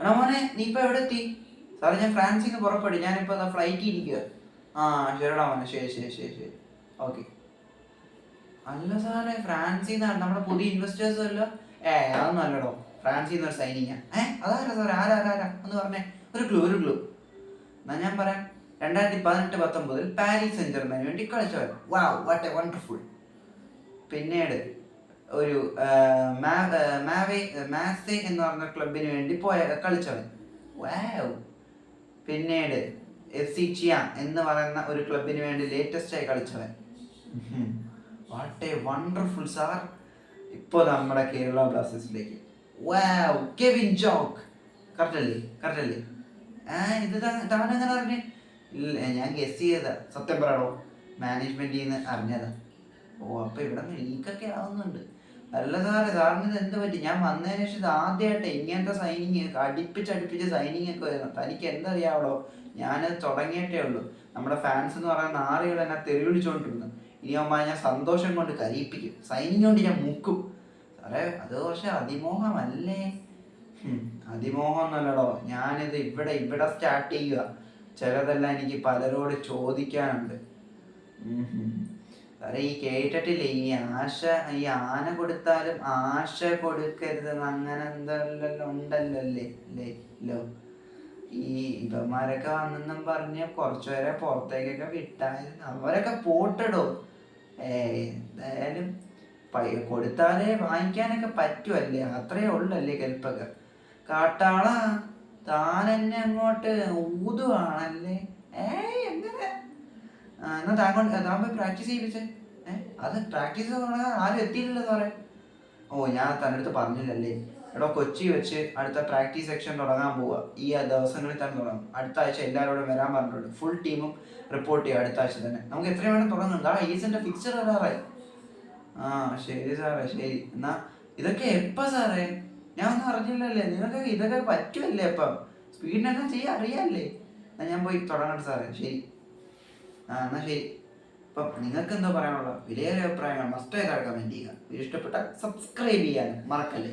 എടാ മോനെ, നീ ഇപ്പൊ എവിടെ എത്തി? സാറേ ഞാൻ ഫ്രാൻസിൽ നിന്ന് പുറപ്പെട്ടു, ഞാനിപ്പോ ഫ്ലൈറ്റിൽ ഇരിക്കുക. ആ ശരിടാ മോനെ, ശരി ശരി ശരി ശരി, ഓക്കെ. അല്ല സാറേ, ഫ്രാൻസിൽ നിന്നാണ് നമ്മുടെ പുതിയ ഇൻവെസ്റ്റേഴ്സ് അല്ല? അതൊന്നും അല്ലടോ, ഫ്രാൻസിൽ നിന്ന് ഒരു സൈനിങ്ങാ. അതാരാ സാറേ? ആരാ എന്ന് പറഞ്ഞേ, ഒരു ക്ലൂ. എന്നാ ഞാൻ പറയാം. 2018-19 പാരീസ് സെന്റ് ജെർമന് വേണ്ടി കളിച്ചവൻ. വാവ്, വാട്ട് എ വണ്ടർഫുൾ. പിന്നീട് ഒരു മാസെ എന്ന് പറഞ്ഞ ക്ലബിന് വേണ്ടി കളിച്ചവൻ. വാവ്. പിന്നീട് FC ചിയാങ് എന്ന് പറയുന്ന ഒരു ക്ലബിന് വേണ്ടി ലേറ്റസ്റ്റ് ആയി കളിച്ചവൻ. What a wonderful sir. ഇപ്പോൾ നമ്മുടെ കേരള ബ്ലാസ്റ്റേഴ്സിലേക്ക്. വാവ്, കെവിൻ ജോക്ക്. കറക്റ്റ് അല്ലേ? ഇത് താനെങ്ങനെ പറഞ്ഞേ? ഇല്ല, ഞാൻ ഗസ് ചെയ്തതാ. സത്യം പറയണോ, മാനേജ്മെന്റിൽ നിന്ന് അറിഞ്ഞതാ. അപ്പൊ ഇവിടെ ലീക്കൊക്കെ ആവുന്നുണ്ട്. അല്ല സാറിന് ഇത് എന്ത് പറ്റി? ഞാൻ വന്നതിന് ശേഷം ഇത് ആദ്യമായിട്ട് ഇങ്ങനത്തെ സൈനിങ്, അടുപ്പിച്ച് സൈനിങ് ഒക്കെ വരുന്നു. തനിക്ക് എന്തറിയാവടോ? ഞാൻ തുടങ്ങിയിട്ടേ ഉള്ളൂ. നമ്മുടെ ഫാൻസ് എന്ന് പറയുന്ന നാളുകൾ എന്നെ തെറി വിളിച്ചോണ്ടിരുന്നു. ഇനി അമ്മ ഞാൻ സന്തോഷം കൊണ്ട് കരയിപ്പിക്കും, സൈനിങ് കൊണ്ട് ഞാൻ മുക്കും. സാറേ അത് പക്ഷെ അതിമോഹമല്ലേ? അതിമോഹം എന്നല്ലടോ, ഞാനിത് ഇവിടെ സ്റ്റാർട്ട് ചെയ്യുക. ചിലതെല്ലാം എനിക്ക് പലരോട് ചോദിക്കാനുണ്ട്. സാറേ ഈ കേട്ടിട്ടില്ലേ, ഈ ആന കൊടുത്താലും ആശ കൊടുക്കരുതെന്ന്, അങ്ങനെ എന്തെല്ലാം ഉണ്ടല്ലോ. ഈ ഇവന്മാരൊക്കെ വന്നെന്നും പറഞ്ഞ് കുറച്ചുപേരെ പുറത്തേക്കൊക്കെ വിട്ടായിരുന്നു. അവരൊക്കെ പോട്ടടോ. എന്തായാലും കൊടുത്താലേ വാങ്ങിക്കാനൊക്കെ പറ്റുമല്ലേ? അത്രേ ഉള്ളല്ലേ കെൽപ്പൊക്കെ. കാട്ടാള, താനെന്നെ അങ്ങോട്ട് ഊതുവാണല്ലേ? എങ്ങനെ? എന്നാ താൻ പോയി പ്രാക്ടീസ് ചെയ്യിപ്പിച്ചേ. അത് പ്രാക്ടീസ് തുടങ്ങാൻ ആരും എത്തിയില്ലല്ലോ സാറേ. ഞാൻ തൻ്റെ അടുത്ത് പറഞ്ഞില്ലല്ലേ. എടോ, കൊച്ചി വെച്ച് അടുത്ത പ്രാക്ടീസ് സെക്ഷൻ തുടങ്ങാൻ പോവുക. ഈ ദിവസങ്ങളിൽ തന്നെ തുടങ്ങും. അടുത്ത ആഴ്ച എല്ലാവരോടും വരാൻ പറഞ്ഞിട്ടുണ്ട്. ഫുൾ ടീമും റിപ്പോർട്ട് ചെയ്യുക അടുത്ത ആഴ്ച തന്നെ. നമുക്ക് എത്രയും വേണം തുടങ്ങുന്നുണ്ട്. ഈസിന്റെ ഫിക്സർ വരാറായി. ശരി സാറേ, ശരി. എന്നാ ഇതൊക്കെ എപ്പാ സാറേ? ഞാൻ ഒന്നും അറിഞ്ഞില്ലല്ലേ. നിങ്ങൾക്ക് ഇതൊക്കെ പറ്റുമല്ലേ? അപ്പം സ്പീഡിനൊക്കെ ചെയ്യാൻ അറിയാമല്ലേ? എന്നാ ഞാൻ പോയി തുടങ്ങട്ടെ സാറേ. ശരി. എന്നാ ശരി. അപ്പം നിങ്ങൾക്ക് എന്തോ പറയാനുള്ള വിലയേറിയ അഭിപ്രായങ്ങൾ മസ്റ്റായി കമൻറ്റ് ചെയ്യുക. ഇഷ്ടപ്പെട്ട സബ്സ്ക്രൈബ് ചെയ്യാൻ മറക്കല്ലേ.